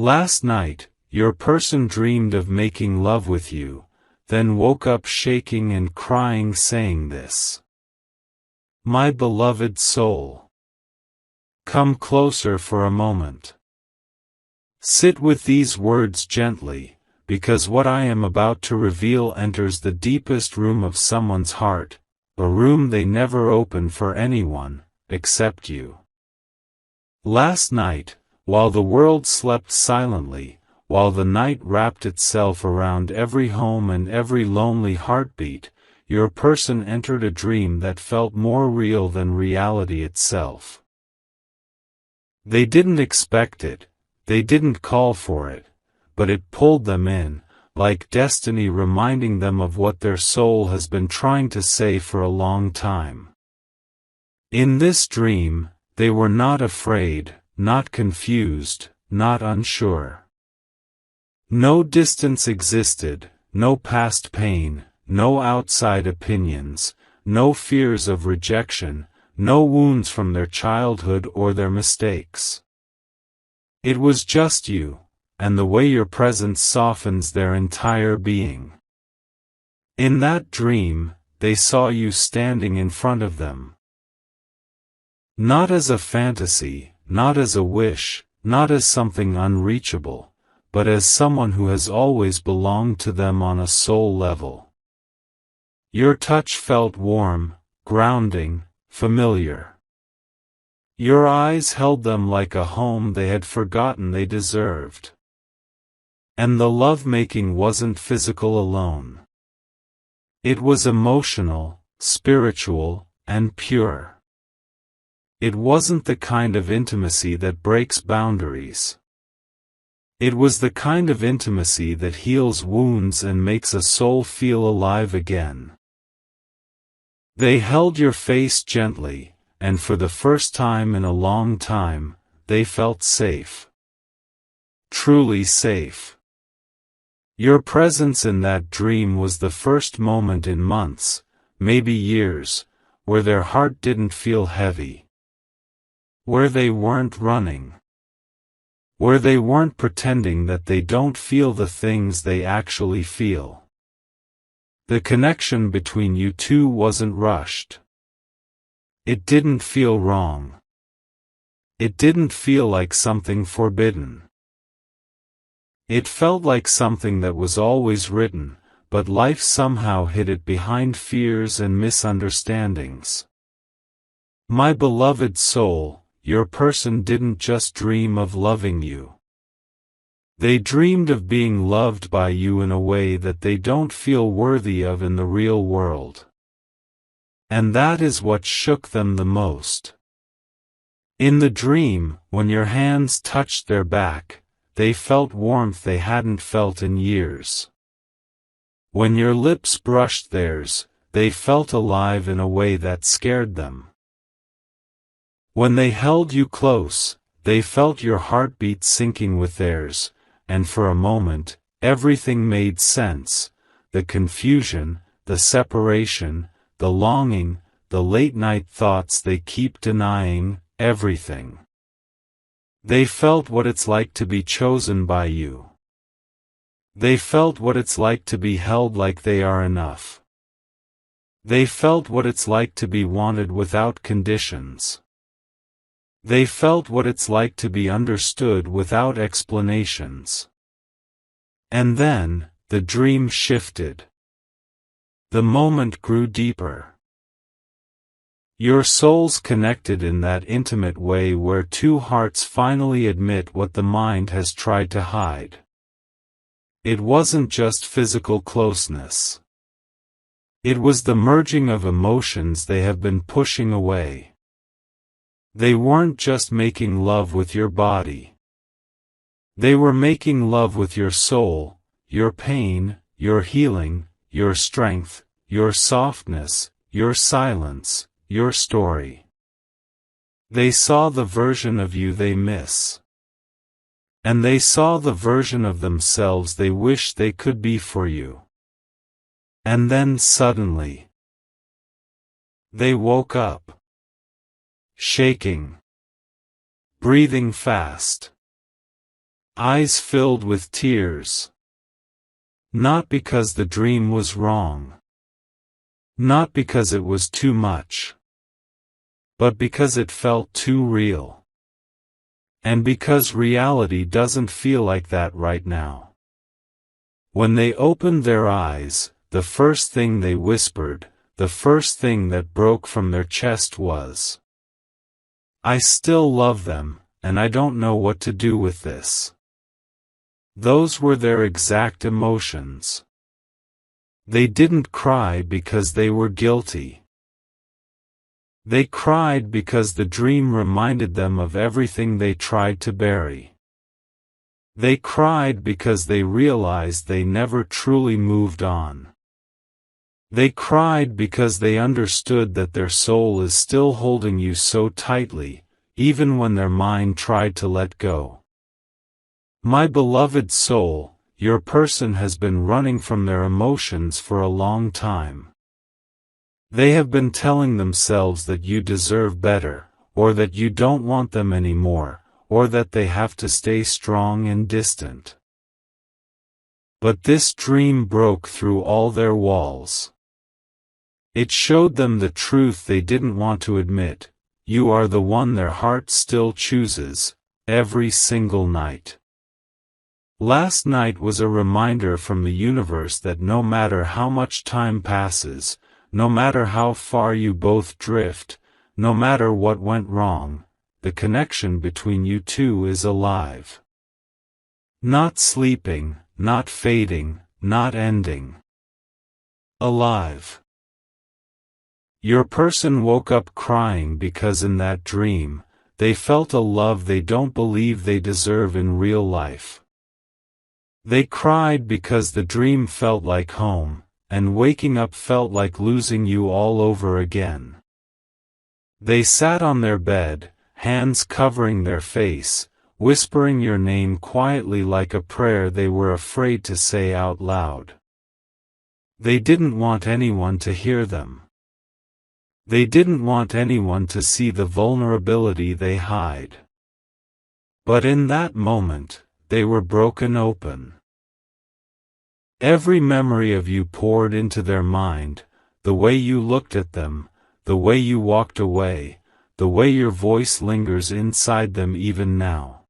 Last night, your person dreamed of making love with you, then woke up shaking and crying saying this. My beloved soul. Come closer for a moment. Sit with these words gently, because what I am about to reveal enters the deepest room of someone's heart, a room they never open for anyone, except you. Last night, while the world slept silently, while the night wrapped itself around every home and every lonely heartbeat, your person entered a dream that felt more real than reality itself. They didn't expect it, they didn't call for it, but it pulled them in, like destiny reminding them of what their soul has been trying to say for a long time. In this dream, they were not afraid, not confused, not unsure. No distance existed, no past pain, no outside opinions, no fears of rejection, no wounds from their childhood or their mistakes. It was just you, and the way your presence softens their entire being. In that dream, they saw you standing in front of them. Not as a fantasy, not as a wish, not as something unreachable, but as someone who has always belonged to them on a soul level. Your touch felt warm, grounding, familiar. Your eyes held them like a home they had forgotten they deserved. And the lovemaking wasn't physical alone. It was emotional, spiritual, and pure. It wasn't the kind of intimacy that breaks boundaries. It was the kind of intimacy that heals wounds and makes a soul feel alive again. They held your face gently, and for the first time in a long time, they felt safe. Truly safe. Your presence in that dream was the first moment in months, maybe years, where their heart didn't feel heavy. Where they weren't running. Where they weren't pretending that they don't feel the things they actually feel. The connection between you two wasn't rushed. It didn't feel wrong. It didn't feel like something forbidden. It felt like something that was always written, but life somehow hid it behind fears and misunderstandings. My beloved soul, your person didn't just dream of loving you. They dreamed of being loved by you in a way that they don't feel worthy of in the real world. And that is what shook them the most. In the dream, when your hands touched their back, they felt warmth they hadn't felt in years. When your lips brushed theirs, they felt alive in a way that scared them. When they held you close, they felt your heartbeat syncing with theirs, and for a moment, everything made sense: the confusion, the separation, the longing, the late-night thoughts they keep denying, everything. They felt what it's like to be chosen by you. They felt what it's like to be held like they are enough. They felt what it's like to be wanted without conditions. They felt what it's like to be understood without explanations. And then, the dream shifted. The moment grew deeper. Your souls connected in that intimate way where two hearts finally admit what the mind has tried to hide. It wasn't just physical closeness. It was the merging of emotions they have been pushing away. They weren't just making love with your body. They were making love with your soul, your pain, your healing, your strength, your softness, your silence, your story. They saw the version of you they miss. And they saw the version of themselves they wish they could be for you. And then suddenly, they woke up. Shaking. Breathing fast. eyes filled with tears. Not because the dream was wrong. Not because it was too much. But because it felt too real. And because reality doesn't feel like that right now. When they opened their eyes, the first thing they whispered, the first thing that broke from their chest was, "I still love them, and I don't know what to do with this." Those were their exact emotions. They didn't cry because they were guilty. They cried because the dream reminded them of everything they tried to bury. They cried because they realized they never truly moved on. They cried because they understood that their soul is still holding you so tightly, even when their mind tried to let go. My beloved soul, your person has been running from their emotions for a long time. They have been telling themselves that you deserve better, or that you don't want them anymore, or that they have to stay strong and distant. But this dream broke through all their walls. It showed them the truth they didn't want to admit: you are the one their heart still chooses, every single night. Last night was a reminder from the universe that no matter how much time passes, no matter how far you both drift, no matter what went wrong, the connection between you two is alive. Not sleeping, not fading, not ending. Alive. Your person woke up crying because in that dream, they felt a love they don't believe they deserve in real life. They cried because the dream felt like home, and waking up felt like losing you all over again. They sat on their bed, hands covering their face, whispering your name quietly like a prayer they were afraid to say out loud. They didn't want anyone to hear them. They didn't want anyone to see the vulnerability they hide. But in that moment, they were broken open. Every memory of you poured into their mind, the way you looked at them, the way you walked away, the way your voice lingers inside them even now.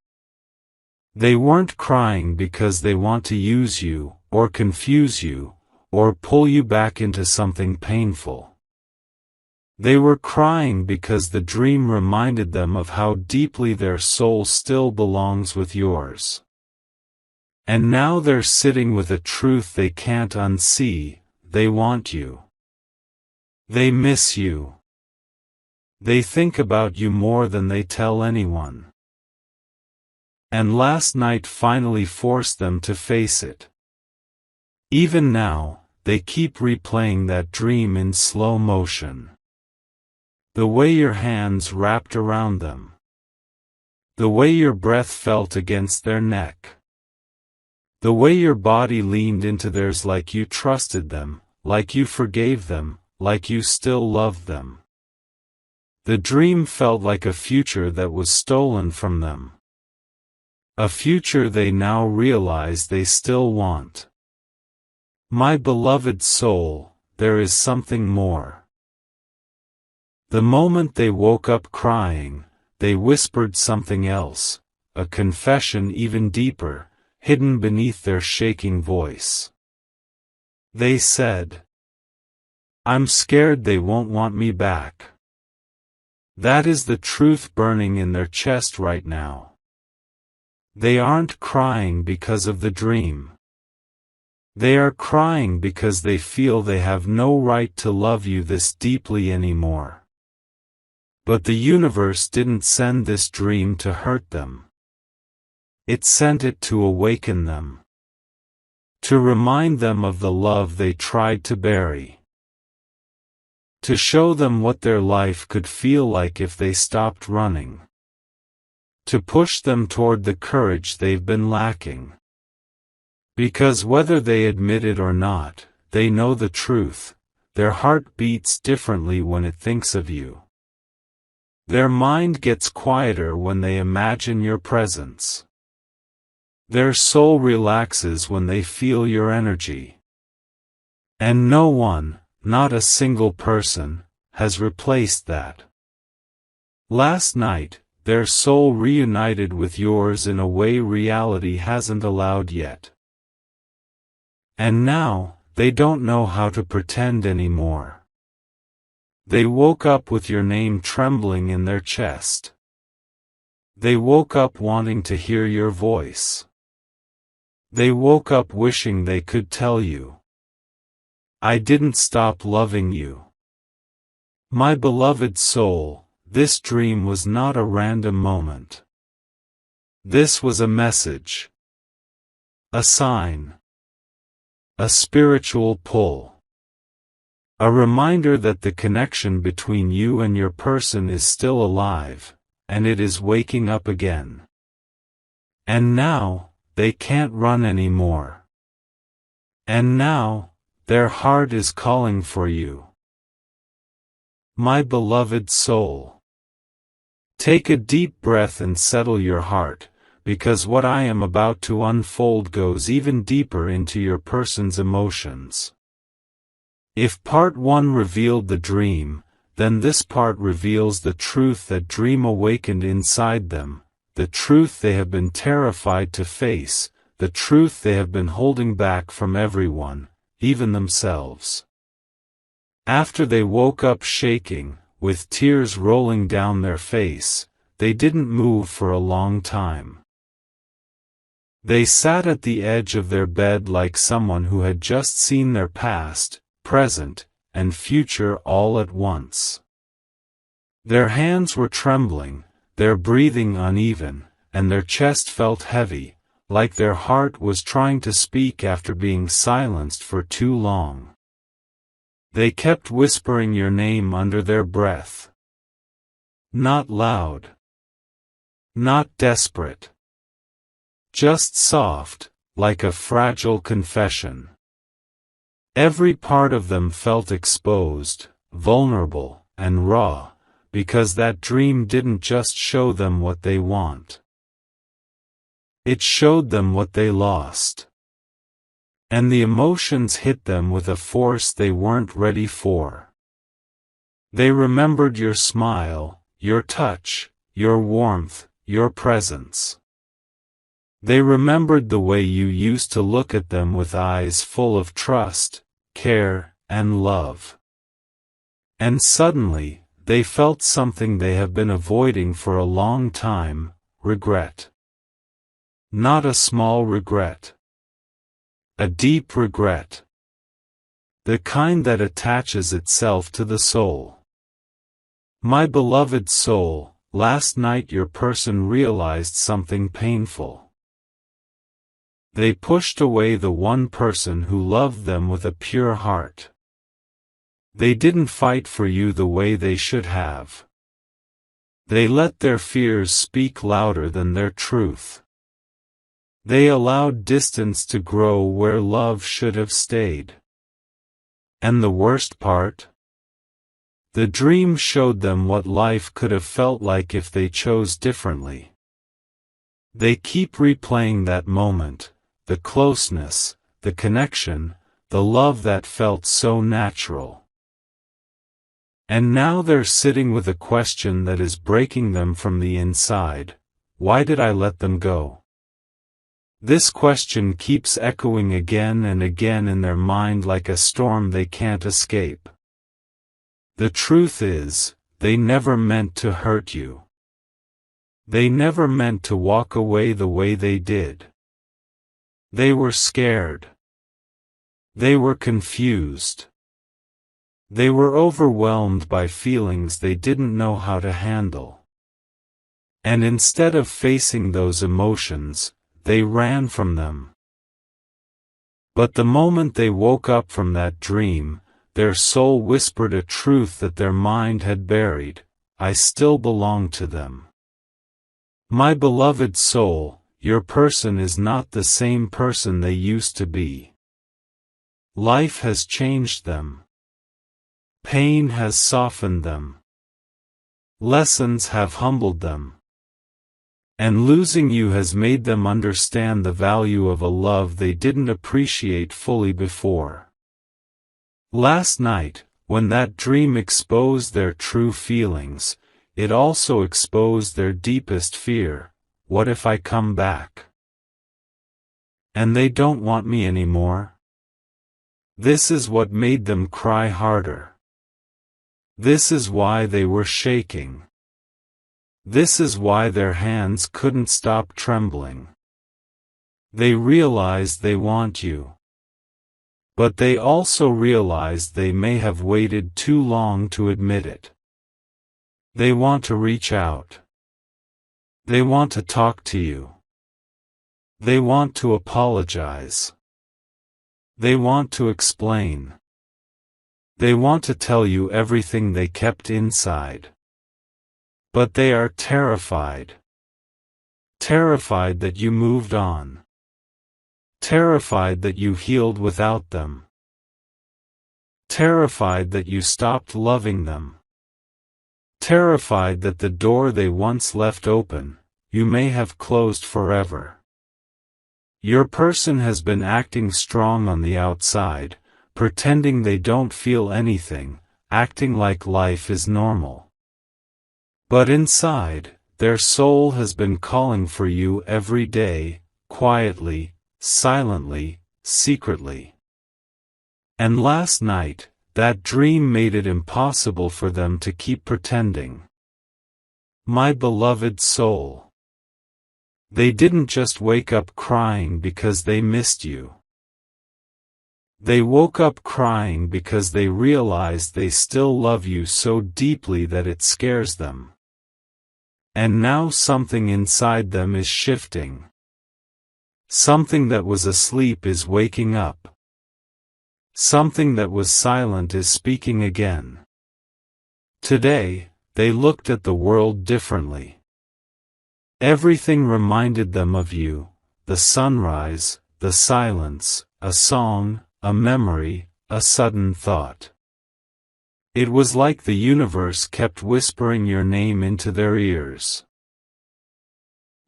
They weren't crying because they want to use you, or confuse you, or pull you back into something painful. They were crying because the dream reminded them of how deeply their soul still belongs with yours. And now they're sitting with a truth they can't unsee: they want you. They miss you. They think about you more than they tell anyone. And last night finally forced them to face it. Even now, they keep replaying that dream in slow motion. The way your hands wrapped around them. The way your breath felt against their neck. The way your body leaned into theirs like you trusted them, like you forgave them, like you still loved them. The dream felt like a future that was stolen from them. A future they now realize they still want. My beloved soul, there is something more. The moment they woke up crying, they whispered something else, a confession even deeper, hidden beneath their shaking voice. They said, "I'm scared they won't want me back." That is the truth burning in their chest right now. They aren't crying because of the dream. They are crying because they feel they have no right to love you this deeply anymore. But the universe didn't send this dream to hurt them. It sent it to awaken them. To remind them of the love they tried to bury. To show them what their life could feel like if they stopped running. To push them toward the courage they've been lacking. Because whether they admit it or not, they know the truth: their heart beats differently when it thinks of you. Their mind gets quieter when they imagine your presence. Their soul relaxes when they feel your energy. And no one, not a single person, has replaced that. Last night, their soul reunited with yours in a way reality hasn't allowed yet. And now, they don't know how to pretend anymore. They woke up with your name trembling in their chest. They woke up wanting to hear your voice. They woke up wishing they could tell you, "I didn't stop loving you." My beloved soul, this dream was not a random moment. This was a message. A sign. A spiritual pull. A reminder that the connection between you and your person is still alive, and it is waking up again. And now, they can't run anymore. And now, their heart is calling for you. My beloved soul. Take a deep breath and settle your heart, because what I am about to unfold goes even deeper into your person's emotions. If part 1 revealed the dream, then this part reveals the truth that dream awakened inside them, the truth they have been terrified to face, the truth they have been holding back from everyone, even themselves. After they woke up shaking, with tears rolling down their face, they didn't move for a long time. They sat at the edge of their bed like someone who had just seen their past, present, and future all at once. Their hands were trembling, their breathing uneven, and their chest felt heavy, like their heart was trying to speak after being silenced for too long. They kept whispering your name under their breath. Not loud. Not desperate. Just soft, like a fragile confession. Every part of them felt exposed, vulnerable, and raw, because that dream didn't just show them what they want. It showed them what they lost. And the emotions hit them with a force they weren't ready for. They remembered your smile, your touch, your warmth, your presence. They remembered the way you used to look at them with eyes full of trust, care, and love. And suddenly, they felt something they have been avoiding for a long time: regret. Not a small regret. A deep regret. The kind that attaches itself to the soul. My beloved soul, last night your person realized something painful. They pushed away the one person who loved them with a pure heart. They didn't fight for you the way they should have. They let their fears speak louder than their truth. They allowed distance to grow where love should have stayed. And the worst part? The dream showed them what life could have felt like if they chose differently. They keep replaying that moment, the closeness, the connection, the love that felt so natural. And now they're sitting with a question that is breaking them from the inside: why did I let them go? This question keeps echoing again and again in their mind like a storm they can't escape. The truth is, they never meant to hurt you. They never meant to walk away the way they did. They were scared. They were confused. They were overwhelmed by feelings they didn't know how to handle. And instead of facing those emotions, they ran from them. But the moment they woke up from that dream, their soul whispered a truth that their mind had buried: I still belong to them. My beloved soul, your person is not the same person they used to be. Life has changed them. Pain has softened them. Lessons have humbled them. And losing you has made them understand the value of a love they didn't appreciate fully before. Last night, when that dream exposed their true feelings, it also exposed their deepest fear: what if I come back? And they don't want me anymore? This is what made them cry harder. This is why they were shaking. This is why their hands couldn't stop trembling. They realized they want you. But they also realized they may have waited too long to admit it. They want to reach out. They want to talk to you. They want to apologize. They want to explain. They want to tell you everything they kept inside. But they are terrified. Terrified that you moved on. Terrified that you healed without them. Terrified that you stopped loving them. Terrified that the door they once left open, you may have closed forever. Your person has been acting strong on the outside, pretending they don't feel anything, acting like life is normal. But inside, their soul has been calling for you every day, quietly, silently, secretly. And last night, that dream made it impossible for them to keep pretending. My beloved soul. They didn't just wake up crying because they missed you. They woke up crying because they realized they still love you so deeply that it scares them. And now something inside them is shifting. Something that was asleep is waking up. Something that was silent is speaking again. Today, they looked at the world differently. Everything reminded them of you: the sunrise, the silence, a song, a memory, a sudden thought. It was like the universe kept whispering your name into their ears.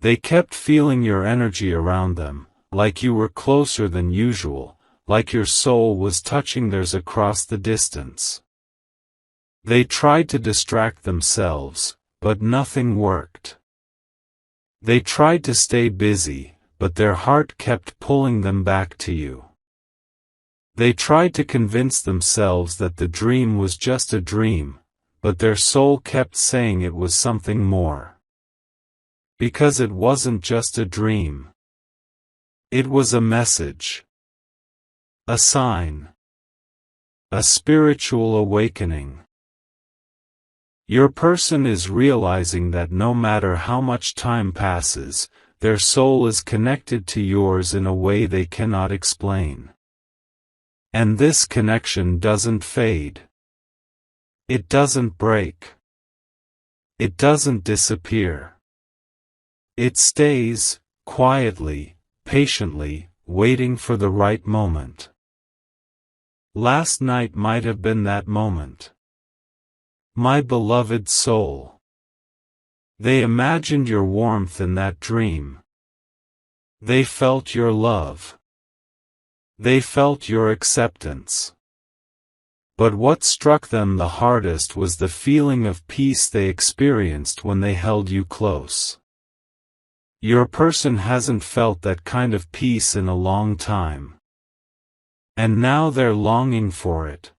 They kept feeling your energy around them, like you were closer than usual, like your soul was touching theirs across the distance. They tried to distract themselves, but nothing worked. They tried to stay busy, but their heart kept pulling them back to you. They tried to convince themselves that the dream was just a dream, but their soul kept saying it was something more. Because it wasn't just a dream. It was a message. A sign. A spiritual awakening. Your person is realizing that no matter how much time passes, their soul is connected to yours in a way they cannot explain. And this connection doesn't fade. It doesn't break. It doesn't disappear. It stays, quietly, patiently, waiting for the right moment. Last night might have been that moment. My beloved soul. They imagined your warmth in that dream. They felt your love. They felt your acceptance. But what struck them the hardest was the feeling of peace they experienced when they held you close. Your person hasn't felt that kind of peace in a long time. And now they're longing for it.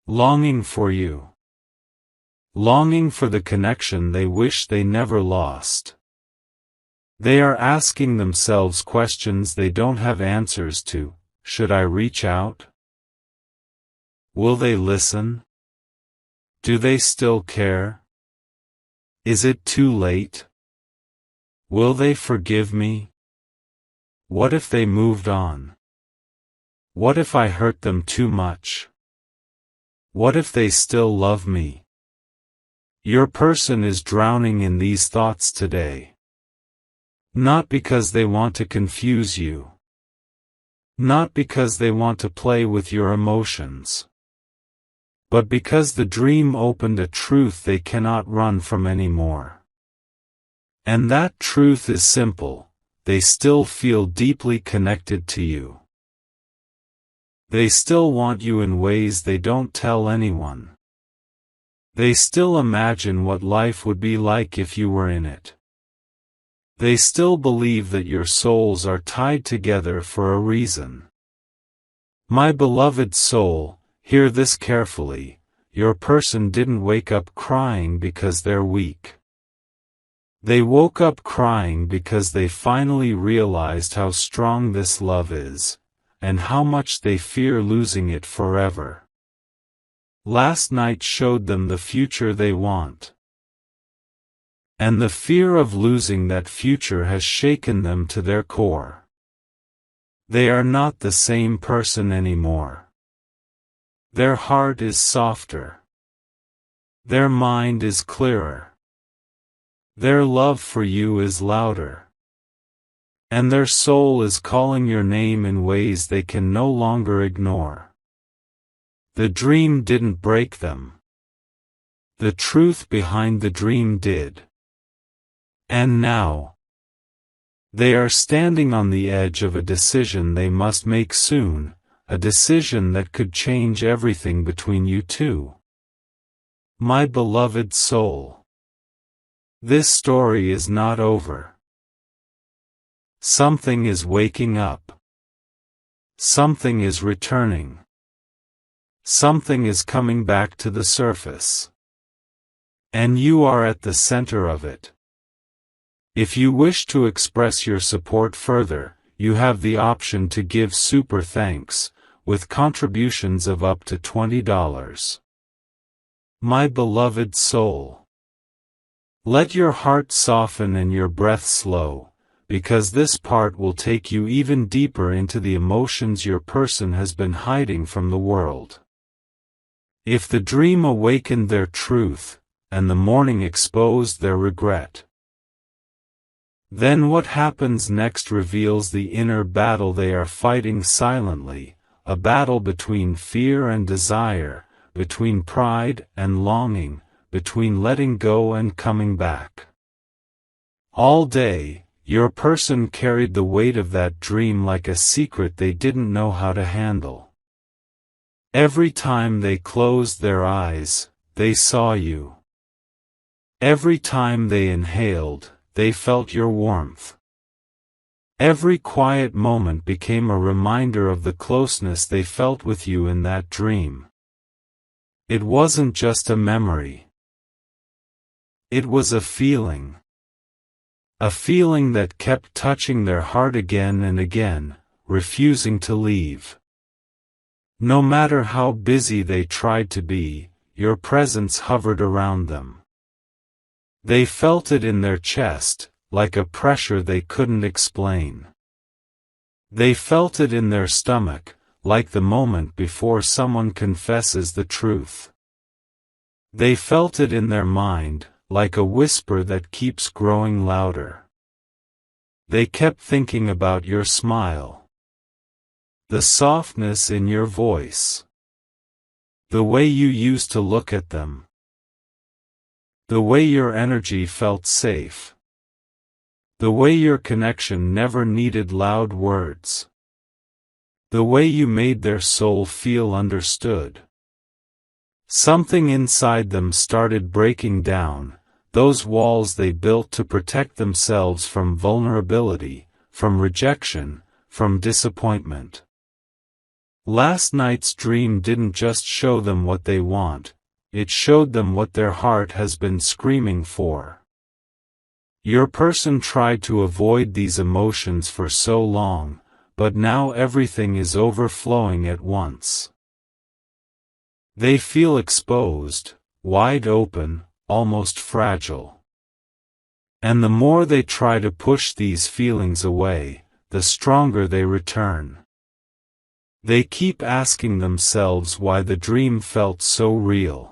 Longing for you. Longing for the connection they wish they never lost. They are asking themselves questions they don't have answers to. Should I reach out? Will they listen? Do they still care? Is it too late? Will they forgive me? What if they moved on? What if I hurt them too much? What if they still love me? Your person is drowning in these thoughts today. Not because they want to confuse you. Not because they want to play with your emotions. But because the dream opened a truth they cannot run from anymore. And that truth is simple: they still feel deeply connected to you. They still want you in ways they don't tell anyone. They still imagine what life would be like if you were in it. They still believe that your souls are tied together for a reason. My beloved soul, hear this carefully: your person didn't wake up crying because they're weak. They woke up crying because they finally realized how strong this love is, and how much they fear losing it forever. Last night showed them the future they want. And the fear of losing that future has shaken them to their core. They are not the same person anymore. Their heart is softer. Their mind is clearer. Their love for you is louder. And their soul is calling your name in ways they can no longer ignore. The dream didn't break them. The truth behind the dream did. And now, they are standing on the edge of a decision they must make soon, a decision that could change everything between you two. My beloved soul, this story is not over. Something is waking up. Something is returning. Something is coming back to the surface. And you are at the center of it. If you wish to express your support further, you have the option to give super thanks, with contributions of up to $20. My beloved soul, let your heart soften and your breath slow, because this part will take you even deeper into the emotions your person has been hiding from the world. If the dream awakened their truth, and the morning exposed their regret, then what happens next reveals the inner battle they are fighting silently, a battle between fear and desire, between pride and longing, between letting go and coming back. All day, your person carried the weight of that dream like a secret they didn't know how to handle. Every time they closed their eyes, they saw you. Every time they inhaled, they felt your warmth. Every quiet moment became a reminder of the closeness they felt with you in that dream. It wasn't just a memory. It was a feeling. A feeling that kept touching their heart again and again, refusing to leave. No matter how busy they tried to be, your presence hovered around them. They felt it in their chest, like a pressure they couldn't explain. They felt it in their stomach, like the moment before someone confesses the truth. They felt it in their mind, like a whisper that keeps growing louder. They kept thinking about your smile. The softness in your voice. The way you used to look at them. The way your energy felt safe. The way your connection never needed loud words. The way you made their soul feel understood. Something inside them started breaking down, those walls they built to protect themselves from vulnerability, from rejection, from disappointment. Last night's dream didn't just show them what they want. It showed them what their heart has been screaming for. Your person tried to avoid these emotions for so long, but now everything is overflowing at once. They feel exposed, wide open, almost fragile. And the more they try to push these feelings away, the stronger they return. They keep asking themselves why the dream felt so real.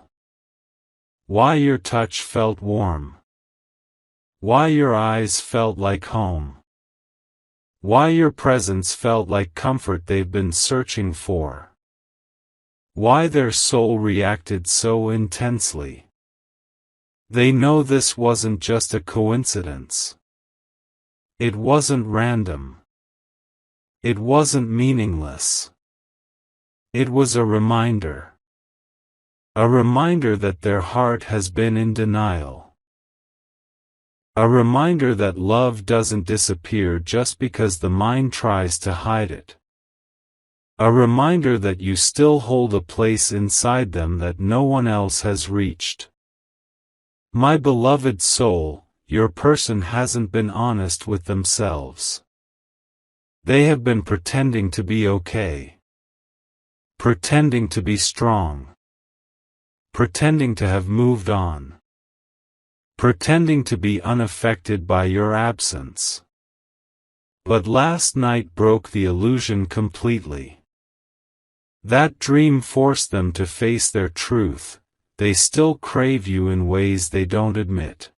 Why your touch felt warm. Why your eyes felt like home. Why your presence felt like comfort they've been searching for. Why their soul reacted so intensely. They know this wasn't just a coincidence. It wasn't random. It wasn't meaningless. It was a reminder. A reminder that their heart has been in denial. A reminder that love doesn't disappear just because the mind tries to hide it. A reminder that you still hold a place inside them that no one else has reached. My beloved soul, your person hasn't been honest with themselves. They have been pretending to be okay. Pretending to be strong. Pretending to have moved on. Pretending to be unaffected by your absence. But last night broke the illusion completely. That dream forced them to face their truth. They still crave you in ways they don't admit.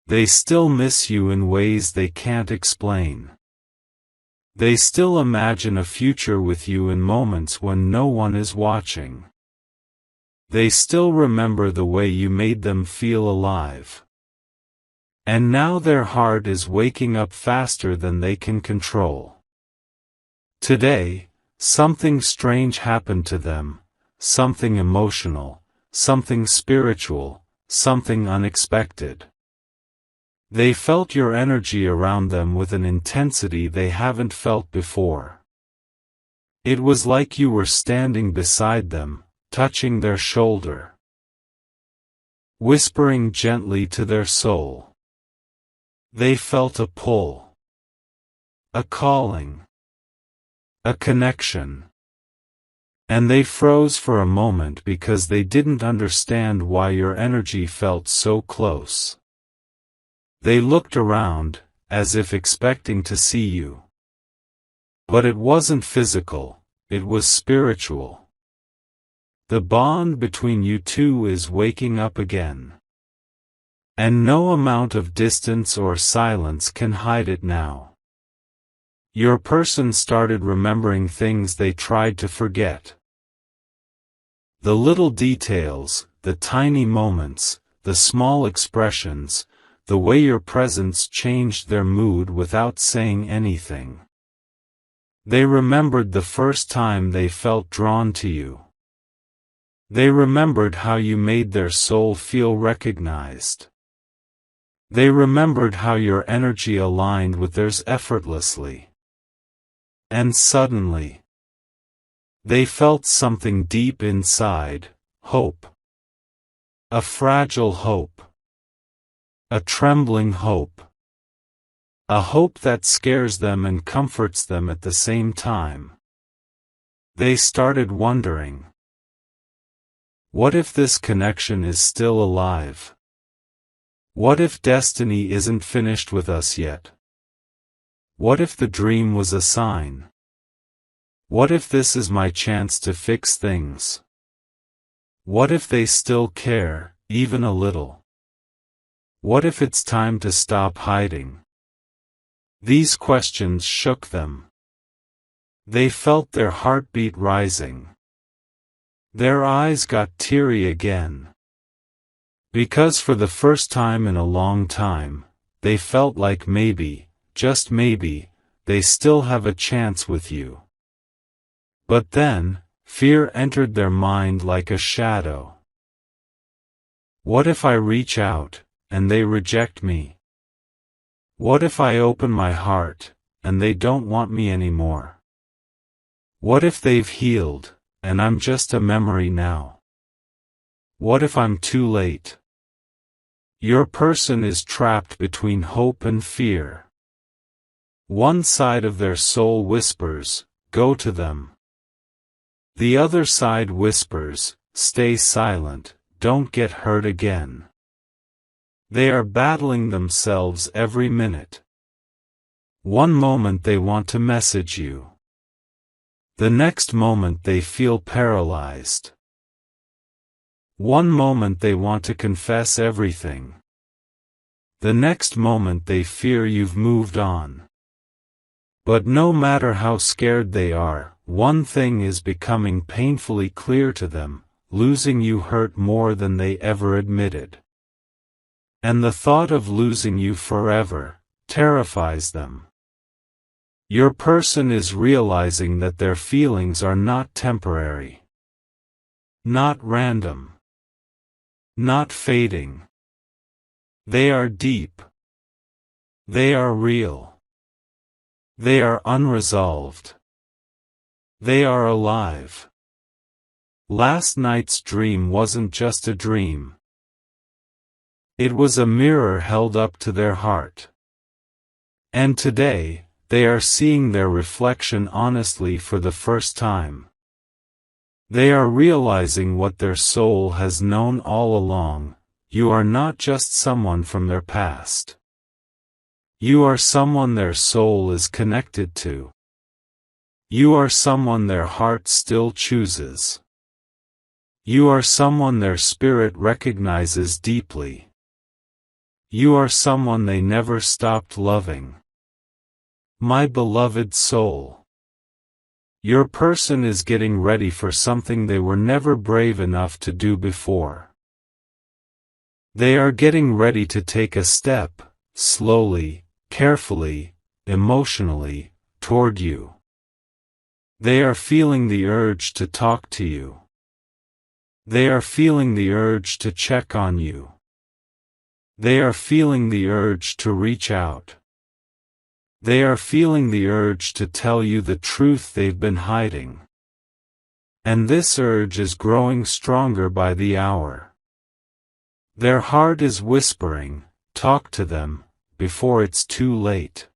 They still miss you in ways they can't explain. They still imagine a future with you in moments when no one is watching. They still remember the way you made them feel alive. And now their heart is waking up faster than they can control. Today, something strange happened to them, something emotional, something spiritual, something unexpected. They felt your energy around them with an intensity they haven't felt before. It was like you were standing beside them, touching their shoulder, whispering gently to their soul. They felt a pull, a calling, a connection. And they froze for a moment because they didn't understand why your energy felt so close. They looked around, as if expecting to see you. But it wasn't physical, it was spiritual. The bond between you two is waking up again. And no amount of distance or silence can hide it now. Your person started remembering things they tried to forget. The little details, the tiny moments, the small expressions, the way your presence changed their mood without saying anything. They remembered the first time they felt drawn to you. They remembered how you made their soul feel recognized. They remembered how your energy aligned with theirs effortlessly. And suddenly, they felt something deep inside, hope. A fragile hope. A trembling hope. A hope that scares them and comforts them at the same time. They started wondering, what if this connection is still alive? What if destiny isn't finished with us yet? What if the dream was a sign? What if this is my chance to fix things? What if they still care, even a little? What if it's time to stop hiding? These questions shook them. They felt their heartbeat rising. Their eyes got teary again. Because for the first time in a long time, they felt like maybe, just maybe, they still have a chance with you. But then, fear entered their mind like a shadow. What if I reach out, and they reject me? What if I open my heart, and they don't want me anymore? What if they've healed, and I'm just a memory now? What if I'm too late? Your person is trapped between hope and fear. One side of their soul whispers, go to them. The other side whispers, stay silent, don't get hurt again. They are battling themselves every minute. One moment they want to message you. The next moment they feel paralyzed. One moment they want to confess everything. The next moment they fear you've moved on. But no matter how scared they are, one thing is becoming painfully clear to them, losing you hurt more than they ever admitted. And the thought of losing you forever terrifies them. Your person is realizing that their feelings are not temporary, not random, not fading. They are deep. They are real. They are unresolved. They are alive. Last night's dream wasn't just a dream. It was a mirror held up to their heart. And today, they are seeing their reflection honestly for the first time. They are realizing what their soul has known all along: you are not just someone from their past. You are someone their soul is connected to. You are someone their heart still chooses. You are someone their spirit recognizes deeply. You are someone they never stopped loving. My beloved soul. Your person is getting ready for something they were never brave enough to do before. They are getting ready to take a step, slowly, carefully, emotionally, toward you. They are feeling the urge to talk to you. They are feeling the urge to check on you. They are feeling the urge to reach out. They are feeling the urge to tell you the truth they've been hiding. And this urge is growing stronger by the hour. Their heart is whispering, talk to them, before it's too late.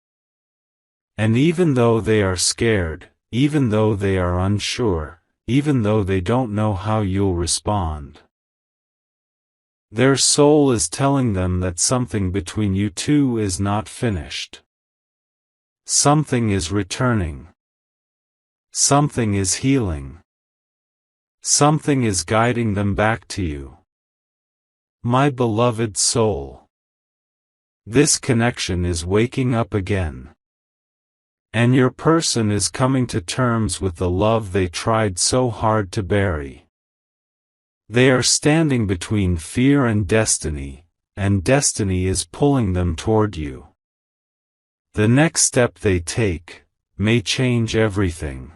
And even though they are scared, even though they are unsure, even though they don't know how you'll respond, their soul is telling them that something between you two is not finished. Something is returning. Something is healing. Something is guiding them back to you. My beloved soul. This connection is waking up again. And your person is coming to terms with the love they tried so hard to bury. They are standing between fear and destiny is pulling them toward you. The next step they take may change everything.